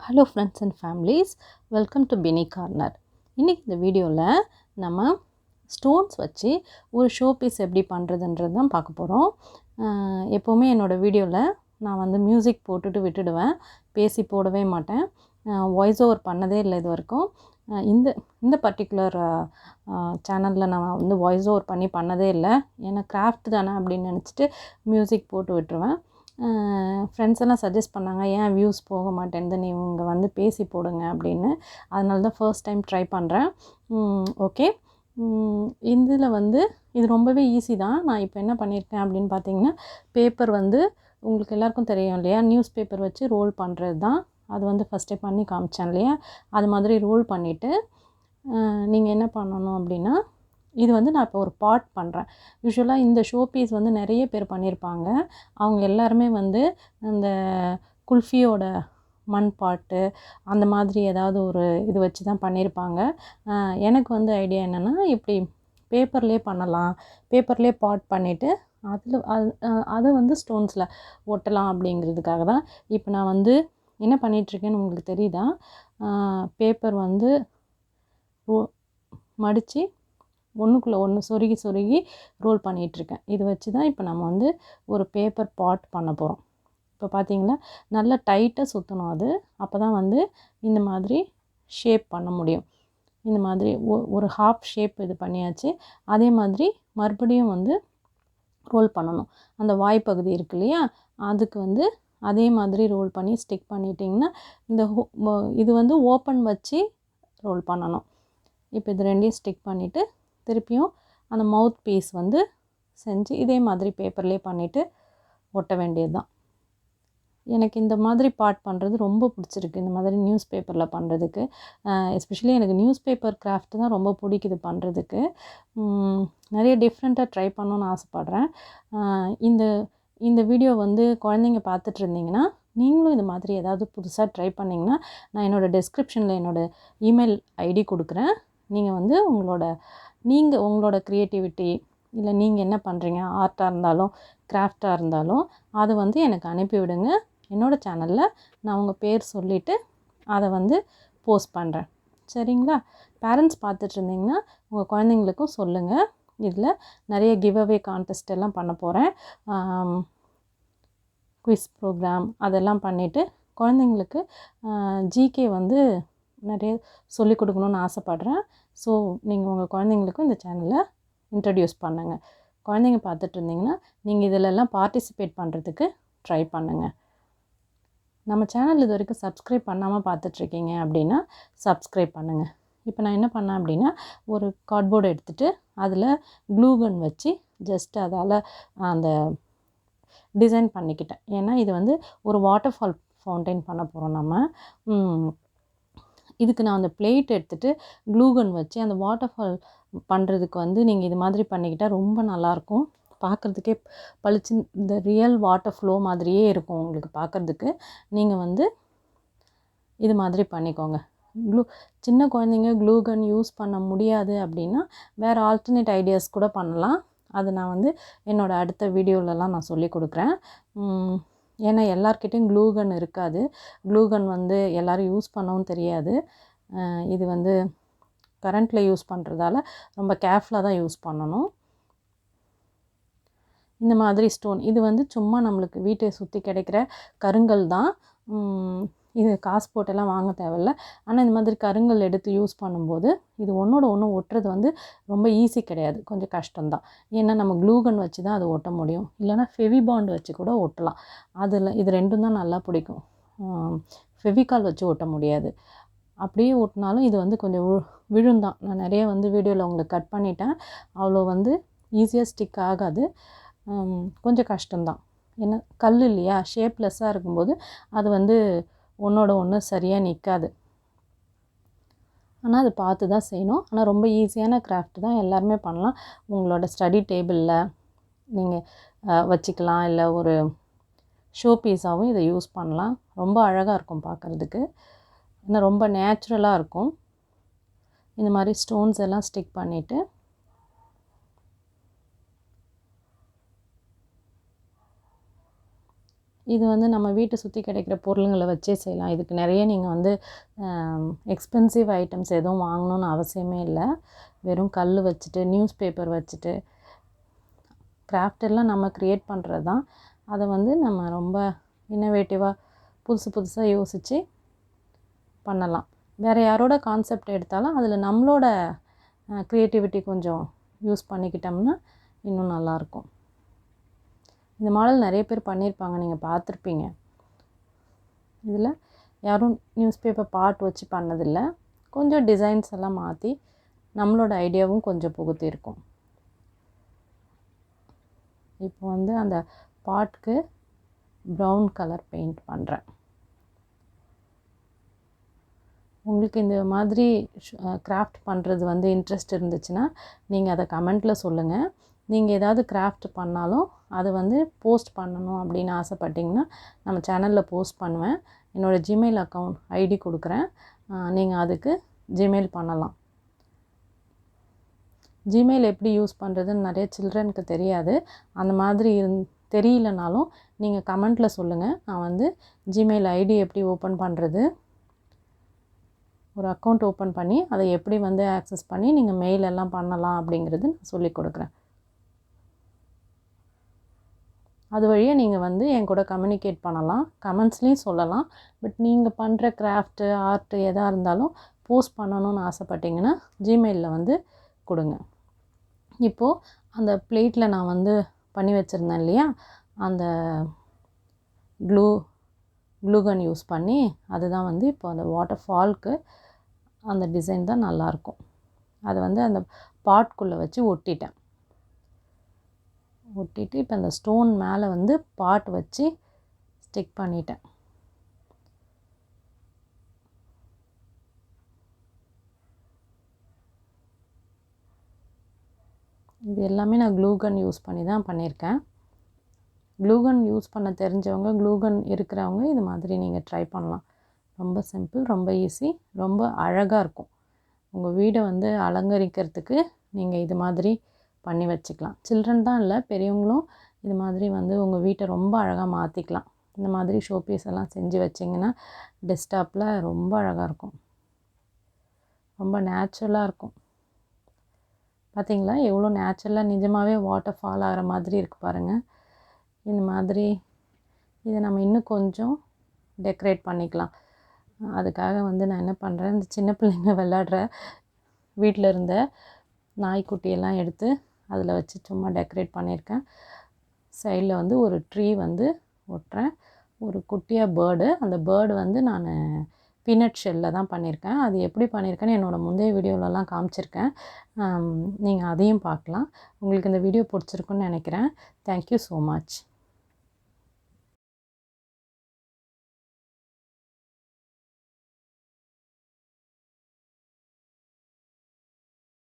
Hello friends and families, welcome to Bini corner. இன்றைக்கி இந்த வீடியோவில் நம்ம ஸ்டோன்ஸ் வச்சு ஒரு ஷோ பீஸ் எப்படி பண்ணுறதுன்றது தான் பார்க்க போகிறோம். எப்போவுமே என்னோடய வீடியோவில் நான் வந்து மியூசிக் போட்டுட்டு விட்டுடுவேன், பேசி போடவே மாட்டேன். வாய்ஸ் ஓவர் பண்ணதே இல்லை இது வரைக்கும். இந்த இந்த பர்டிகுலர் சேனலில் நான் வந்து வாய்ஸ் ஓவர் பண்ணதே இல்லை. ஏன்னா கிராஃப்ட் தானே அப்படின்னு நினச்சிட்டு மியூசிக் போட்டு விட்டுருவேன். ஃப்ரெண்ட்ஸ் எல்லாம் சஜஸ்ட் பண்ணாங்க, ஏன் வியூஸ் போக மாட்டேன்து, நீ இங்கே வந்து பேசி போடுங்க அப்படின்னு. அதனால தான் ஃபர்ஸ்ட் டைம் ட்ரை பண்ணுறேன். ஓகே, இதில் வந்து இது ரொம்பவே ஈஸி தான். நான் இப்போ என்ன பண்ணியிருக்கேன் அப்படின்னு பார்த்தீங்கன்னா, பேப்பர் வந்து உங்களுக்கு எல்லாேருக்கும் தெரியும் இல்லையா, நியூஸ் பேப்பர் வச்சு ரோல் பண்ணுறது தான். அது வந்து ஃபஸ்ட்டே பண்ணி காமிச்சேன் இல்லையா, அது மாதிரி ரோல் பண்ணிவிட்டு நீங்கள் என்ன பண்ணணும் அப்படின்னா, இது வந்து நான் இப்போ ஒரு பாட் பண்ணுறேன். யூஸ்வலாக இந்த ஷோ பீஸ் வந்து நிறைய பேர் பண்ணியிருப்பாங்க. அவங்க எல்லாருமே வந்து இந்த குல்ஃபியோட மண் பாட்டு அந்த மாதிரி ஏதாவது ஒரு இது வச்சு தான் பண்ணியிருப்பாங்க. எனக்கு வந்து ஐடியா என்னென்னா, இப்படி பேப்பர்லேயே பண்ணலாம், பேப்பர்லேயே பாட் பண்ணிவிட்டு அதில் அதை வந்து ஸ்டோன்ஸில் ஒட்டலாம் அப்படிங்கிறதுக்காக தான். இப்போ நான் வந்து என்ன பண்ணிகிட்ருக்கேன்னு உங்களுக்கு தெரியுதா? பேப்பர் வந்து மடித்து ஒன்றுக்குள்ளே ஒன்று சொருகி ரோல் பண்ணிகிட்ருக்கேன். இது வச்சு தான் இப்போ நம்ம வந்து ஒரு பேப்பர் பாட் பண்ண போகிறோம். இப்போ பார்த்தீங்களா, நல்லா டைட்டாக சுற்றணும் அது. அப்போ தான் வந்து இந்த மாதிரி ஷேப் பண்ண முடியும். இந்த மாதிரி ஒரு ஹாஃப் ஷேப் இது பண்ணியாச்சு. அதே மாதிரி மறுபடியும் வந்து ரோல் பண்ணணும். அந்த வாய்ப்பகுதி இருக்கு இல்லையா, அதுக்கு வந்து அதே மாதிரி ரோல் பண்ணி ஸ்டிக் பண்ணிட்டிங்கன்னா, இந்த இது வந்து ஓப்பன் வச்சு ரோல் பண்ணணும். இப்போ இது ரெண்டையும் ஸ்டிக் பண்ணிவிட்டு திருப்பியும் அந்த மவுத் பீஸ் வந்து செஞ்சு இதே மாதிரி பேப்பர்லேயே பண்ணிவிட்டு ஒட்ட வேண்டியது தான். எனக்கு இந்த மாதிரி பார்ட் பண்ணுறது ரொம்ப பிடிச்சிருக்கு, இந்த மாதிரி நியூஸ் பேப்பரில் பண்ணுறதுக்கு. எஸ்பெஷலி எனக்கு நியூஸ் பேப்பர் கிராஃப்ட் தான் ரொம்ப பிடிக்குது பண்ணுறதுக்கு. நிறைய டிஃப்ரெண்ட்டாக ட்ரை பண்ணணுன்னு ஆசைப்பட்றேன். இந்த இந்த வீடியோ வந்து குழந்தைங்க பார்த்துட்டு இருந்தீங்கன்னா, நீங்களும் இது மாதிரி ஏதாவது புதுசாக ட்ரை பண்ணிங்கன்னா, நான் என்னோடய டெஸ்கிரிப்ஷனில் என்னோடய இமெயில் ஐடி கொடுக்குறேன். நீங்கள் வந்து உங்களோட க்ரியேட்டிவிட்டி இல்லை நீங்கள் என்ன பண்ணுறீங்க, ஆர்ட்டாக இருந்தாலும் கிராஃப்டாக இருந்தாலும் அதை வந்து எனக்கு அனுப்பிவிடுங்க. என்னோடய சேனலில் நான் உங்கள் பேர் சொல்லிவிட்டு அதை வந்து போஸ்ட் பண்ணுறேன். சரிங்களா? பேரண்ட்ஸ் பார்த்துட்டு இருந்தீங்கன்னா உங்கள் குழந்தைங்களுக்கும் சொல்லுங்கள். இதில் நிறைய கிவ் அவே கான்டெஸ்ட் எல்லாம் பண்ண போகிறேன். குவிஸ் ப்ரோக்ராம் அதெல்லாம் பண்ணிவிட்டு குழந்தைங்களுக்கு ஜிகே வந்து நிறைய சொல்லிக் கொடுக்கணுன்னு ஆசைப்பட்றேன். ஸோ நீங்கள் உங்கள் குழந்தைங்களுக்கும் இந்த சேனலை இன்ட்ரடியூஸ் பண்ணுங்கள். குழந்தைங்க பார்த்துட்டு இருந்தீங்கன்னா நீங்கள் இதிலெல்லாம் பார்ட்டிசிபேட் பண்ணுறதுக்கு ட்ரை பண்ணுங்கள். நம்ம சேனல் இது வரைக்கும் சப்ஸ்கிரைப் பண்ணாமல் பார்த்துட்ருக்கீங்க அப்படின்னா சப்ஸ்கிரைப் பண்ணுங்கள். இப்போ நான் என்ன பண்ணேன் அப்படின்னா, ஒரு கார்ட்போர்டு எடுத்துகிட்டு அதில் க்ளூகன் வச்சு ஜஸ்ட் அதால் அந்த டிசைன் பண்ணிக்கிட்டேன். ஏன்னா இது வந்து ஒரு வாட்டர் ஃபால் ஃபவுண்டைன் பண்ண போகிறோம் நம்ம. இதுக்கு நான் அந்த பிளேட் எடுத்துகிட்டு க்ளூகன் வச்சு அந்த வாட்டர் ஃபால் பண்ணுறதுக்கு வந்து நீங்கள் இது மாதிரி பண்ணிக்கிட்டால் ரொம்ப நல்லாயிருக்கும். பார்க்குறதுக்கே பளிச்சு இந்த ரியல் வாட்டர் ஃப்ளோ மாதிரியே இருக்கும் உங்களுக்கு பார்க்குறதுக்கு. நீங்கள் வந்து இது மாதிரி பண்ணிக்கோங்க. சின்ன குழந்தைங்க க்ளூகன் யூஸ் பண்ண முடியாது அப்படின்னா வேறு ஆல்டர்னேட் ஐடியாஸ் கூட பண்ணலாம். அது நான் வந்து என்னோடய அடுத்த வீடியோலலாம் நான் சொல்லி கொடுக்குறேன். ஏன்னா எல்லார்கிட்டையும் க்ளூகன் இருக்காது. க்ளூகன் வந்து எல்லோரும் யூஸ் பண்ணவும் தெரியாது. இது வந்து கரண்ட்டில் யூஸ் பண்ணுறதால ரொம்ப கேர்ஃபுல்லாக தான் யூஸ் பண்ணணும். இந்த மாதிரி ஸ்டோன் இது வந்து சும்மா நம்மளுக்கு வீட்டை சுற்றி கிடைக்கிற கருங்கல் தான். இது காசு போட்டெல்லாம் வாங்க தேவையில்ல. ஆனால் இந்த மாதிரி கருங்கல் எடுத்து யூஸ் பண்ணும்போது இது ஒன்றோட ஒன்று ஒட்டுறது வந்து ரொம்ப ஈஸி கிடையாது, கொஞ்சம் கஷ்டம்தான். ஏன்னா நம்ம க்ளூகன் வச்சு தான் அது ஒட்ட முடியும். இல்லைனா ஃபெவிபாண்ட் வச்சு கூட ஒட்டலாம். அதில் இது ரெண்டும் தான் நல்லா பிடிக்கும். ஃபெவிகால் வச்சு ஒட்ட முடியாது. அப்படியே ஒட்டினாலும் இது வந்து கொஞ்சம் விழுந்தான். நான் நிறைய வந்து வீடியோவில் உங்களுக்கு கட் பண்ணிட்டேன். அவ்வளோ வந்து ஈஸியாக ஸ்டிக் ஆகாது, கொஞ்சம் கஷ்டம்தான். ஏன்னா கல் இல்லையா, ஷேப்லெஸ்ஸாக இருக்கும்போது அது வந்து ஒன்றோட ஒன்று சரியாக நிற்காது. ஆனால் அது பார்த்து தான் செய்யணும். ஆனால் ரொம்ப ஈஸியான கிராஃப்ட் தான், எல்லாருமே பண்ணலாம். உங்களோட ஸ்டடி டேபிளில் நீங்கள் வச்சுக்கலாம், இல்லை ஒரு ஷோ பீஸாகவும் இதை யூஸ் பண்ணலாம். ரொம்ப அழகாக இருக்கும் பார்க்குறதுக்கு. ஆனால் ரொம்ப நேச்சுரலாக இருக்கும். இந்த மாதிரி ஸ்டோன்ஸ் எல்லாம் ஸ்டிக் பண்ணிவிட்டு இது வந்து நம்ம வீட்டை சுற்றி கிடைக்கிற பொருளுங்களை வச்சே செய்யலாம். இதுக்கு நிறைய நீங்கள் வந்து எக்ஸ்பென்சிவ் ஐட்டம்ஸ் எதுவும் வாங்கணுன்னு அவசியமே இல்லை. வெறும் கல் வச்சுட்டு நியூஸ் பேப்பர் வச்சுட்டு கிராஃப்ட் எல்லாம் நம்ம க்ரியேட் பண்ணுறது தான். அதை வந்து நம்ம ரொம்ப இன்னோவேட்டிவாக புதுசாக யோசித்து பண்ணலாம். வேறு யாரோட கான்செப்ட் எடுத்தாலும் அதில் நம்மளோட க்ரியேட்டிவிட்டி கொஞ்சம் யூஸ் பண்ணிக்கிட்டோம்னா இன்னும் நல்லாயிருக்கும். இந்த மாடல் நிறைய பேர் பண்ணியிருப்பாங்க, நீங்கள் பார்த்துருப்பீங்க. இதில் யாரும் நியூஸ் பேப்பர் பார்ட் வச்சு பண்ணதில்லை. கொஞ்சம் டிசைன்ஸ் எல்லாம் மாற்றி நம்மளோட ஐடியாவும் கொஞ்சம் புகுத்தியிருக்கும். இப்போ வந்து அந்த பாட்டுக்கு ப்ரௌன் கலர் பெயிண்ட் பண்ணுறேன். உங்களுக்கு இந்த மாதிரி கிராஃப்ட் பண்ணுறது வந்து இன்ட்ரெஸ்ட் இருந்துச்சுன்னா நீங்கள் அதை கமெண்ட்டில் சொல்லுங்கள். நீங்கள் ஏதாவது கிராஃப்ட் பண்ணாலும் அதை வந்து போஸ்ட் பண்ணணும் அப்படின்னு ஆசைப்பட்டிங்கன்னா நம்ம சேனலில் போஸ்ட் பண்ணுவேன். என்னோடய ஜிமெயில் அக்கௌண்ட் ஐடி கொடுக்குறேன், நீங்கள் அதுக்கு ஜிமெயில் பண்ணலாம். ஜிமெயில் எப்படி யூஸ் பண்ணுறதுன்னு நிறைய சில்ட்ரனுக்கு தெரியாது. அந்த மாதிரி தெரியலனாலும் நீங்கள் கமெண்ட்டில் சொல்லுங்கள். நான் வந்து ஜிமெயில் ஐடி எப்படி ஓப்பன் பண்ணுறது, ஒரு அக்கௌண்ட் ஓப்பன் பண்ணி அதை எப்படி வந்து ஆக்சஸ் பண்ணி நீங்கள் மெயில் எல்லாம் பண்ணலாம் அப்படிங்கிறது நான் சொல்லிக் கொடுக்குறேன். அது வழியாக நீங்கள் வந்து என் கூட கம்யூனிகேட் பண்ணலாம், கமெண்ட்ஸ்லேயும் சொல்லலாம். பட் நீங்கள் பண்ணுற கிராஃப்ட்டு ஆர்ட்டு எதாக இருந்தாலும் போஸ்ட் பண்ணணும்னு ஆசைப்பட்டிங்கன்னா ஜிமெயிலில் வந்து கொடுங்க. இப்போது அந்த பிளேட்டில் நான் வந்து பண்ணி வச்சுருந்தேன் இல்லையா, அந்த க்ளூகன் யூஸ் பண்ணி அதுதான் வந்து இப்போ அந்த வாட்டர் ஃபால்க்கு அந்த டிசைன் தான் நல்லாயிருக்கும். அதை வந்து அந்த பாட்குள்ளே வச்சு ஒட்டிட்டு இப்போ அந்த ஸ்டோன் மேலே வந்து பாட் வச்சு ஸ்டிக் பண்ணிட்டேன். இது எல்லாமே நான் க்ளூகன் யூஸ் பண்ணி தான் பண்ணியிருக்கேன். க்ளூகன் யூஸ் பண்ண தெரிஞ்சவங்க, க்ளூகன் இருக்கிறவங்க இது மாதிரி நீங்கள் ட்ரை பண்ணலாம். ரொம்ப சிம்பிள், ரொம்ப ஈஸி, ரொம்ப அழகாக இருக்கும். உங்கள் வீடை வந்து அலங்கரிக்கிறதுக்கு நீங்கள் இது மாதிரி பண்ணி வச்சுக்கலாம். சில்ட்ரன் தான் இல்லை, பெரியவங்களும் இது மாதிரி வந்து உங்கள் வீட்டை ரொம்ப அழகாக மாற்றிக்கலாம். இந்த மாதிரி ஷோபீஸ் எல்லாம் செஞ்சு வச்சிங்கன்னா டெஸ்க்டாப்பில் ரொம்ப அழகாக இருக்கும், ரொம்ப நேச்சுரலாக இருக்கும். பார்த்திங்களா எவ்வளோ நேச்சுரலாக நிஜமாகவே வாட்டர் ஃபால் ஆகிற மாதிரி இருக்குது பாருங்கள். இந்த மாதிரி இதை நம்ம இன்னும் கொஞ்சம் டெக்கரேட் பண்ணிக்கலாம். அதுக்காக வந்து நான் என்ன பண்ணுறேன், இந்த சின்ன பிள்ளைங்க விளையாடுற வீட்டில் இருந்த நாய்க்குட்டியெல்லாம் எடுத்து அதில் வச்சு சும்மா டெக்கரேட் பண்ணியிருக்கேன். சைடில் வந்து ஒரு ட்ரீ வந்து ஒட்டுறேன், ஒரு குட்டியாக பேர்டு. அந்த பேர்டு வந்து நான் பீனட் ஷெல்லில் தான் பண்ணியிருக்கேன். அது எப்படி பண்ணியிருக்கேன்னு என்னோடய முந்தைய வீடியோலலாம் காமிச்சிருக்கேன், நீங்கள் அதையும் பார்க்கலாம். உங்களுக்கு இந்த வீடியோ பிடிச்சிருக்குன்னு நினைக்கிறேன். Thank you so much.